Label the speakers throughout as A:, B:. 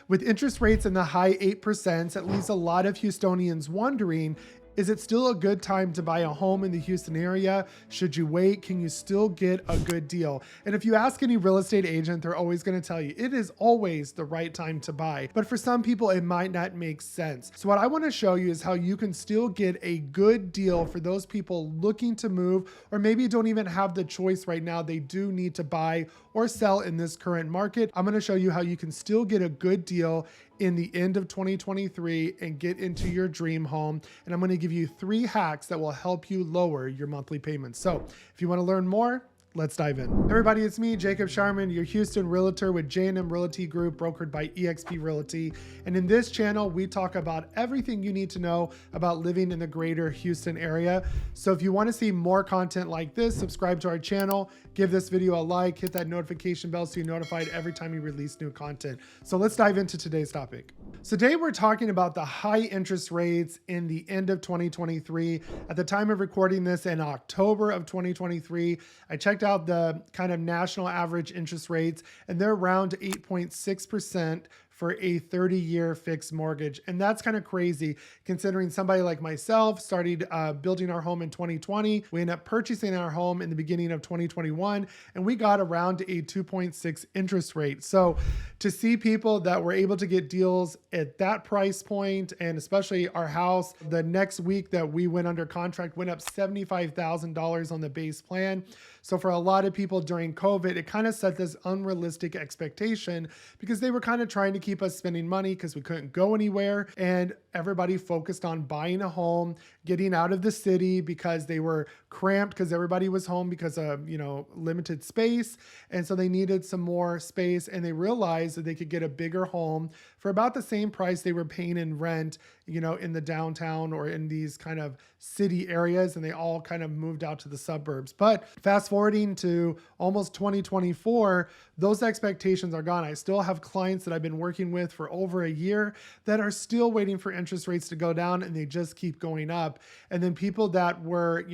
A: With interest rates in the high 8%, it leaves a lot of Houstonians wondering, is it still a good time to buy a home in the Houston area? Should you wait? Can you still get a good deal? And if you ask any real estate agent, they're always going to tell you it is always the right time to buy. But for some people, it might not make sense. So what I want to show you is how you can still get a good deal for those people looking to move, or maybe don't even have the choice right now. They do need to buy or sell in this current market. I'm going to show you how you can still get a good deal in the end of 2023 and get into your dream home. And I'm going to give you 3 hacks that will help you lower your monthly payments. So if you want to learn more, let's dive in. Everybody, it's me, Jacob Sharman, your Houston realtor with J&M Realty Group, brokered by eXp Realty. And in this channel, we talk about everything you need to know about living in the greater Houston area. So if you want to see more content like this, subscribe to our channel, give this video a like, hit that notification bell so you're notified every time we release new content. So let's dive into today's topic. So today we're talking about the high interest rates in the end of 2023. At the time of recording this in October of 2023, I checked out the kind of national average interest rates, and they're around 8.6% for a 30-year fixed mortgage. And that's kind of crazy considering somebody like myself started building our home in 2020. We ended up purchasing our home in the beginning of 2021, and we got around a 2.6 interest rate. So to see people that were able to get deals at that price point, and especially our house, the next week that we went under contract went up $75,000 on the base plan. So for a lot of people during COVID, it kind of set this unrealistic expectation because they were kind of trying to keep us spending money because we couldn't go anywhere. And everybody focused on buying a home, getting out of the city because they were cramped because everybody was home because of, limited space. And so they needed some more space, and they realized that they could get a bigger home for about the same price they were paying in rent, in the downtown or in these kind of city areas. And they all kind of moved out to the suburbs. But fast forwarding to almost 2024, those expectations are gone. I still have clients that I've been working with for over a year that are still waiting for interest rates to go down, and they just keep going up. And then people that were,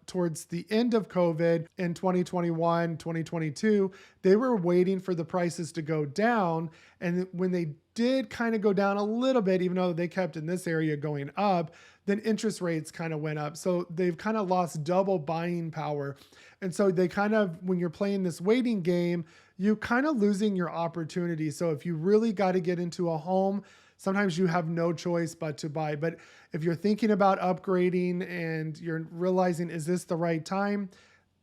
A: towards the end of COVID in 2021, 2022, they were waiting for the prices to go down. And when they did kind of go down a little bit, even though they kept in this area going up, then interest rates kind of went up. So they've kind of lost double buying power. And so they kind of, when you're playing this waiting game, you kind of losing your opportunity. So if you really got to get into a home, sometimes you have no choice but to buy. But if you're thinking about upgrading and you're realizing, is this the right time?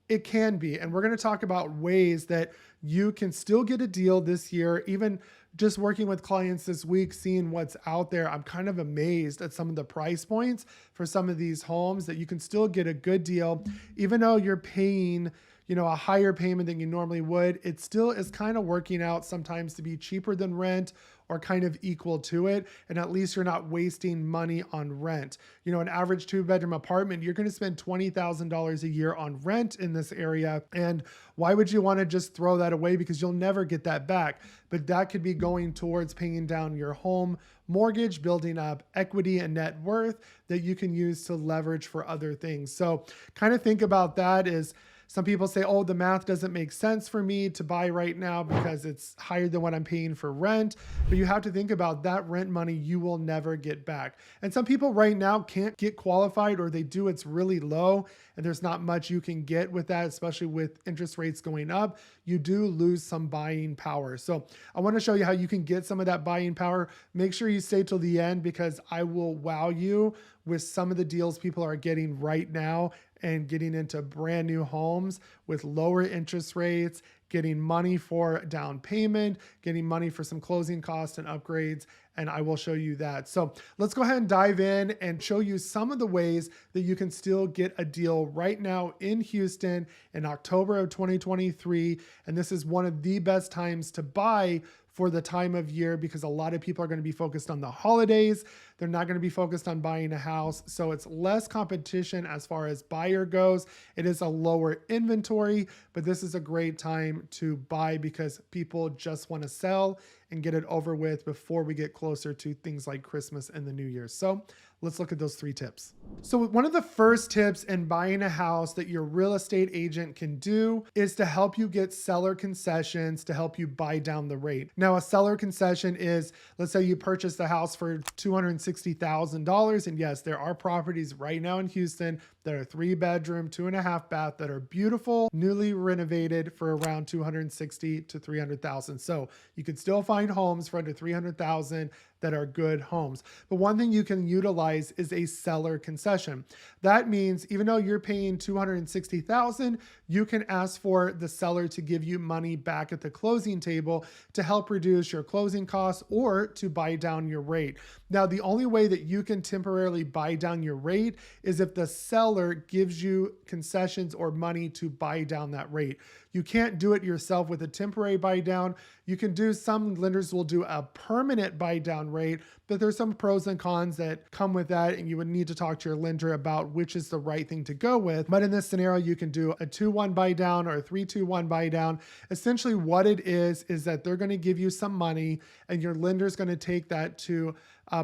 A: It can be. And we're going to talk about ways that you can still get a deal this year. Even just working with clients this week, seeing what's out there, I'm kind of amazed at some of the price points for some of these homes that you can still get a good deal, even though you're paying a higher payment than you normally would. It still is kind of working out sometimes to be cheaper than rent or kind of equal to it. And at least you're not wasting money on rent. An average 2-bedroom apartment, you're going to spend $20,000 a year on rent in this area. And why would you want to just throw that away? Because you'll never get that back. But that could be going towards paying down your home mortgage, building up equity and net worth that you can use to leverage for other things. So kind of think about that as some people say, oh, the math doesn't make sense for me to buy right now because it's higher than what I'm paying for rent. But you have to think about that rent money you will never get back. And some people right now can't get qualified, or they do, it's really low, and there's not much you can get with that, especially with interest rates going up. You do lose some buying power. So I want to show you how you can get some of that buying power. Make sure you stay till the end because I will wow you with some of the deals people are getting right now and getting into brand new homes with lower interest rates, getting money for down payment, getting money for some closing costs and upgrades. And I will show you that. So let's go ahead and dive in and show you some of the ways that you can still get a deal right now in Houston in October of 2023. And this is one of the best times to buy for the time of year because a lot of people are going to be focused on the holidays. They're not going to be focused on buying a house. So it's less competition as far as buyer goes. It is a lower inventory, but this is a great time to buy because people just want to sell and get it over with before we get closer to things like Christmas and the New Year. So let's look at those 3 tips. So one of the first tips in buying a house that your real estate agent can do is to help you get seller concessions to help you buy down the rate. Now, a seller concession is, let's say you purchased the house for $260,000. And yes, there are properties right now in Houston that are 3-bedroom, 2.5 bath that are beautiful, newly renovated for around $260,000 to $300,000. So you can still find homes for under $300,000 that are good homes. But one thing you can utilize is a seller concession. That means even though you're paying $260,000, you can ask for the seller to give you money back at the closing table to help reduce your closing costs or to buy down your rate. Now, the only way that you can temporarily buy down your rate is if the seller gives you concessions or money to buy down that rate. You can't do it yourself with a temporary buy down. You can do, some lenders will do a permanent buy down rate, but there's some pros and cons that come with that, and you would need to talk to your lender about which is the right thing to go with. But in this scenario, you can do a 2-1 buy down or a 3-2-1 buy down. Essentially what it is that they're going to give you some money and your lender's going to take that to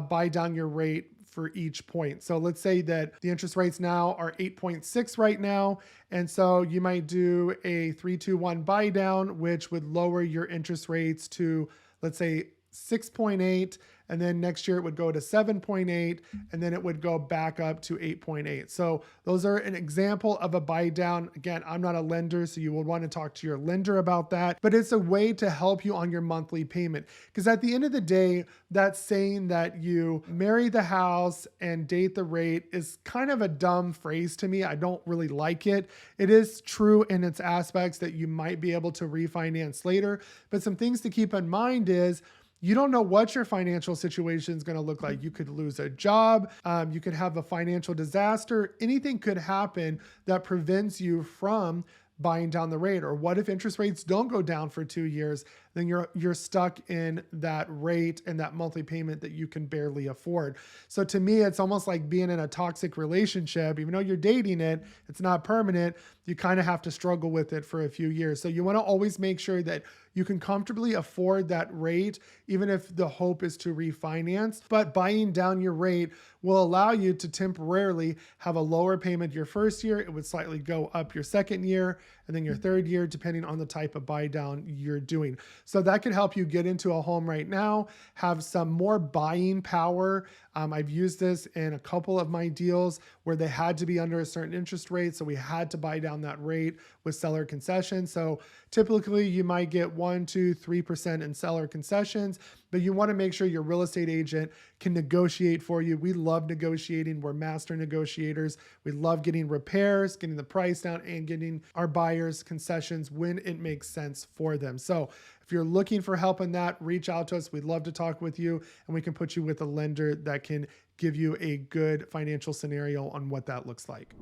A: buy down your rate for each point. So let's say that the interest rates now are 8.6 right now. And so you might do a 3-2-1 buy down, which would lower your interest rates to, let's say, 6.8, and then next year it would go to 7.8, and then it would go back up to 8.8. So those are an example of a buy down. Again, I'm not a lender, so you will want to talk to your lender about that, but it's a way to help you on your monthly payment. Because at the end of the day, that saying that you marry the house and date the rate is kind of a dumb phrase to me. I don't really like it. It is true in its aspects that you might be able to refinance later, but some things to keep in mind is you don't know what your financial situation is going to look like. You could lose a job. You could have a financial disaster. Anything could happen that prevents you from buying down the rate. Or what if interest rates don't go down for 2 years? Then you're stuck in that rate and that monthly payment that you can barely afford. So to me, it's almost like being in a toxic relationship. Even though you're dating it, it's not permanent. You kind of have to struggle with it for a few years. So you want to always make sure that you can comfortably afford that rate, even if the hope is to refinance. But buying down your rate will allow you to temporarily have a lower payment your first year. It would slightly go up your second year and then your third year, depending on the type of buy down you're doing. So that could help you get into a home right now, have some more buying power. I've used this in a couple of my deals where they had to be under a certain interest rate. So we had to buy down that rate with seller concessions. So typically you might get 1, 2, 3% in seller concessions, but you want to make sure your real estate agent can negotiate for you. We love negotiating. We're master negotiators. We love getting repairs, getting the price down, and getting our buyers concessions when it makes sense for them. So if you're looking for help in that, reach out to us. We'd love to talk with you, and we can put you with a lender that can give you a good financial scenario on what that looks like.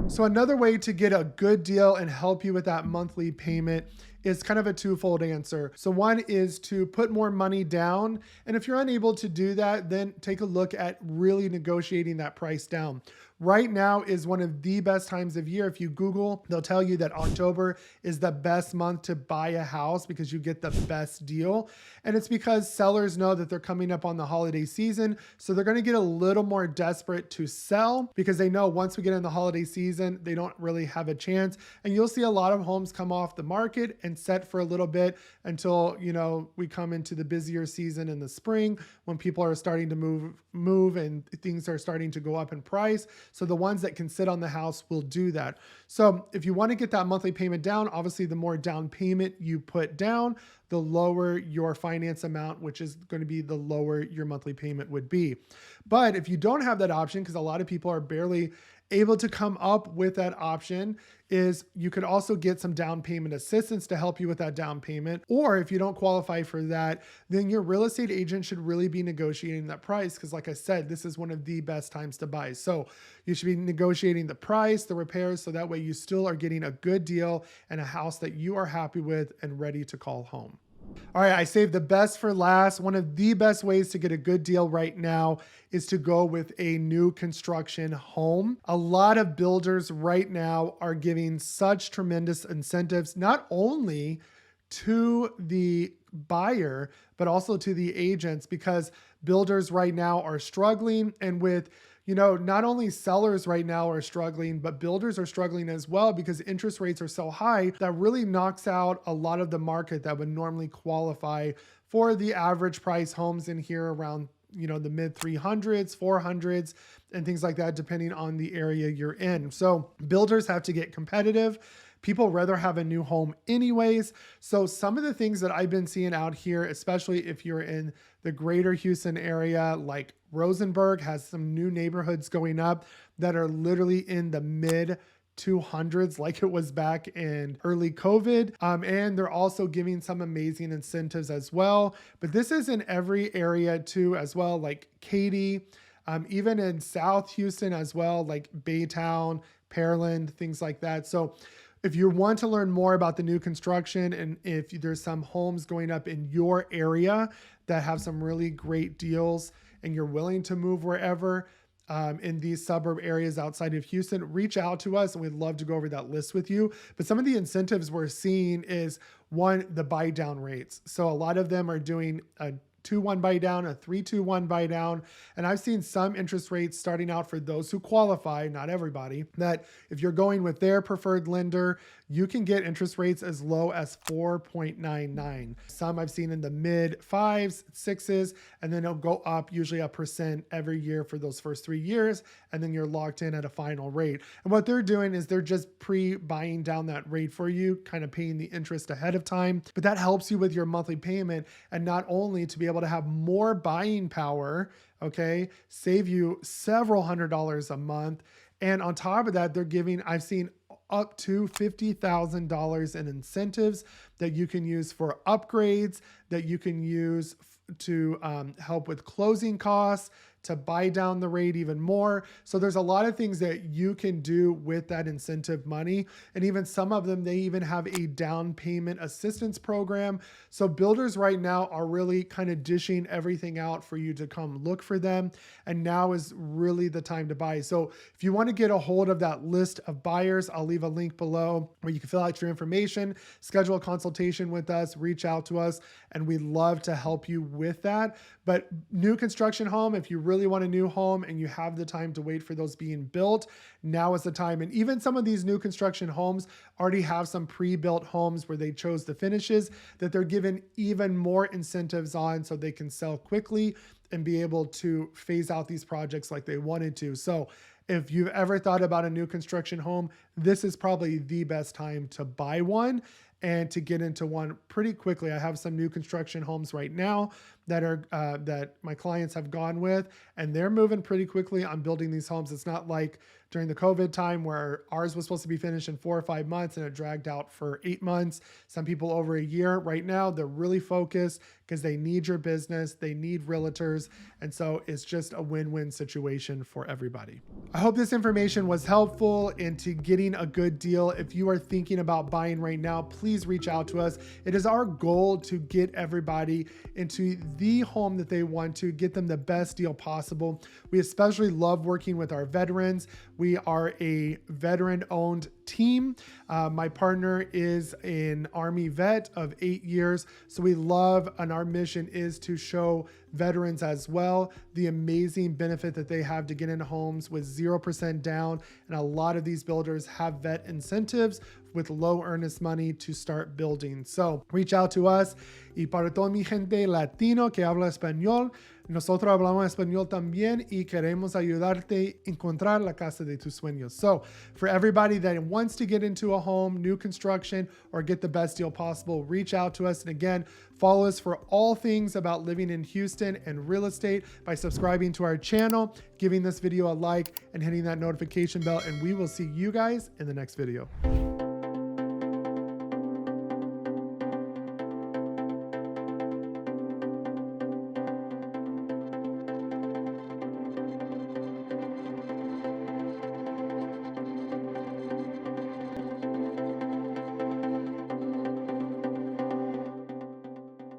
A: So another way to get a good deal and help you with that monthly payment is kind of a twofold answer. So one is to put more money down. And if you're unable to do that, then take a look at really negotiating that price down. Right now is one of the best times of year. If you Google, they'll tell you that October is the best month to buy a house because you get the best deal. And it's because sellers know that they're coming up on the holiday season. So they're going to get a little more desperate to sell because they know once we get in the holiday season, they don't really have a chance. And you'll see a lot of homes come off the market and set for a little bit until, we come into the busier season in the spring when people are starting to move and things are starting to go up in price. So the ones that can sit on the house will do that. So if you want to get that monthly payment down, obviously the more down payment you put down, the lower your finance amount, which is going to be the lower your monthly payment would be. But if you don't have that option, because a lot of people are barely able to come up with that option, is you could also get some down payment assistance to help you with that down payment. Or if you don't qualify for that, then your real estate agent should really be negotiating that price. Because like I said, this is one of the best times to buy. So you should be negotiating the price, the repairs, so that way you still are getting a good deal and a house that you are happy with and ready to call home. All right, I saved the best for last. One of the best ways to get a good deal right now is to go with a new construction home. A lot of builders right now are giving such tremendous incentives, not only to the buyer, but also to the agents, because builders right now are struggling. And with, not only sellers right now are struggling, but builders are struggling as well, because interest rates are so high that really knocks out a lot of the market that would normally qualify for the average price homes in here around, the mid 300s, 400s, and things like that, depending on the area you're in. So builders have to get competitive. People rather have a new home anyways. So some of the things that I've been seeing out here, especially if you're in the greater Houston area, like Rosenberg has some new neighborhoods going up that are literally in the mid 200s, like it was back in early COVID. And they're also giving some amazing incentives as well. But this is in every area too, as well, like Katy, even in South Houston as well, like Baytown, Pearland, things like that. So if you want to learn more about the new construction, and if there's some homes going up in your area that have some really great deals and you're willing to move wherever, in these suburb areas outside of Houston, reach out to us and we'd love to go over that list with you. But some of the incentives we're seeing is, one, the buy down rates. So a lot of them are doing a 2-1 buy down, a 3-2-1 buy down. And I've seen some interest rates starting out for those who qualify, not everybody, that if you're going with their preferred lender, you can get interest rates as low as 4.99. Some I've seen in the mid 5s, 6s, and then it'll go up usually 1% every year for those first 3 years. And then you're locked in at a final rate. And what they're doing is they're just pre-buying down that rate for you, kind of paying the interest ahead of time. But that helps you with your monthly payment, and not only to be able to have more buying power, okay, save you several $100s a month. And on top of that, they're giving, I've seen up to $50,000 in incentives that you can use for upgrades, that you can use to help with closing costs, to buy down the rate even more. So there's a lot of things that you can do with that incentive money. And even some of them, they even have a down payment assistance program. So builders right now are really kind of dishing everything out for you to come look for them. And now is really the time to buy. So if you want to get a hold of that list of buyers, I'll leave a link below where you can fill out your information, schedule a consultation with us, reach out to us, and we'd love to help you with that. But new construction home, if you really want a new home and you have the time to wait for those being built, now is the time. And even some of these new construction homes already have some pre-built homes where they chose the finishes that they're given even more incentives on, so they can sell quickly and be able to phase out these projects like they wanted to. So if you've ever thought about a new construction home, this is probably the best time to buy one and to get into one pretty quickly. I have some new construction homes right now that are that my clients have gone with, and they're moving pretty quickly on building these homes. It's not like during the COVID time where ours was supposed to be finished in 4 or 5 months and it dragged out for 8 months. Some people over a year. Right now, they're really focused because they need your business. They need realtors. And so it's just a win-win situation for everybody. I hope this information was helpful into getting a good deal. If you are thinking about buying right now, please reach out to us. It is our goal to get everybody into the home that they want to, get them the best deal possible. We especially love working with our veterans. We are a veteran-owned team. My partner is an Army vet of 8 years. So we love, and our mission is to show veterans as well the amazing benefit that they have to get into homes with 0% down. And a lot of these builders have vet incentives with low earnest money to start building. So reach out to us. Y para toda mi gente latino que habla español, nosotros hablamos español también y queremos ayudarte a encontrar la casa de tus sueños. So for everybody that wants to get into a home, new construction, or get the best deal possible, reach out to us. And again, follow us for all things about living in Houston and real estate by subscribing to our channel, giving this video a like, and hitting that notification bell. And we will see you guys in the next video.